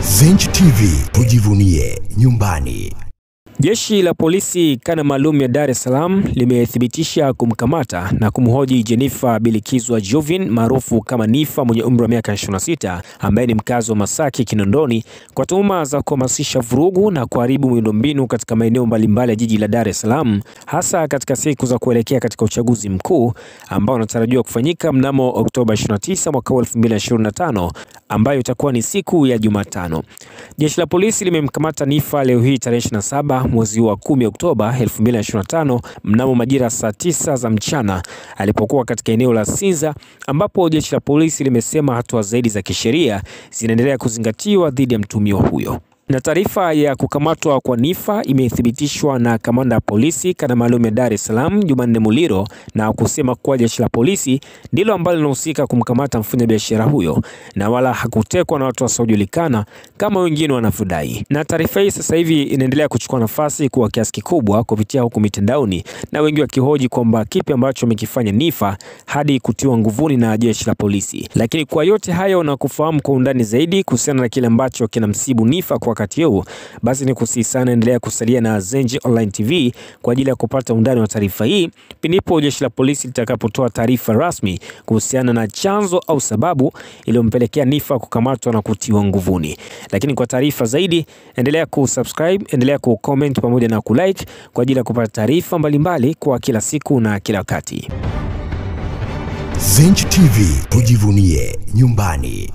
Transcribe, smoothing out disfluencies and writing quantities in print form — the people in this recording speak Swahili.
Zenj TV, tujivunie nyumbani. Jeshi la polisi kanda maalum ya Dar es Salaam limethibitisha kumkamata na kumhoji Jennifer Bilikizwa Jovin maarufu kama Nifa mwenye umri wa miaka 26 ambaye ni mkazi wa Masaki Kinondoni kwa tuhuma za kuhamasisha vurugu na kuharibu miundombinu katika maeneo mbalimbali ya jiji la Dar es Salaam, hasa katika siku za kuelekea katika uchaguzi mkuu ambao unatarajiwa kufanyika mnamo Oktoba 29 mwaka 2025 ambayo itakuwa ni siku ya Jumatano. Jeshi la polisi limemkamata Nifa leo hii tarehe 27 mwezi wa 10 Oktoba 2025 mnamo majira saa 9 za mchana alipokuwa katika eneo la Sinza, ambapo jeshi la polisi limesema hatua zaidi za kisheria zinaendelea kuzingatiwa dhidi ya mtuhumiwa huyo. Na taarifa ya kukamatwa kwa Nifa imethibitishwa na kamanda wa polisi kanda maalum ya Dar es Salaam Jumanne Muliro, na kusema kuwa jeshi la polisi ndilo ambalo linahusika kumkamata mfanyabiashara huyo na wala hakutekwa na watu wasiojulikana kama wengine wanavyodai. Na taarifa hii sasa hivi inaendelea kuchukua nafasi kwa kiasi kikubwa kupitia huko mitandaoni, na wengi wakihoji kwamba kipi ambacho amekifanya Nifa hadi kutiwa nguvuni na jeshi la polisi. Lakini kwa yote hayo na kufahamu kwa undani zaidi kuhusiana na kile ambacho kinamsibu Nifa kwa wakati huu, basi ni kusihi sana endelea kusalia na Zenj Online TV kwa ajili ya kupata undani wa taarifa hii pindipo jeshi la polisi litakapotoa taarifa rasmi kuhusiana na chanzo au sababu iliyompelekea Nifa kukamatwa na kutiwa nguvuni. Lakini kwa taarifa zaidi endelea kusubscribe, endelea kucomment pamoja na kulike kwa ajili ya kupata taarifa mbalimbali kwa kila siku na kila wakati. Zenj TV, tujivunie nyumbani.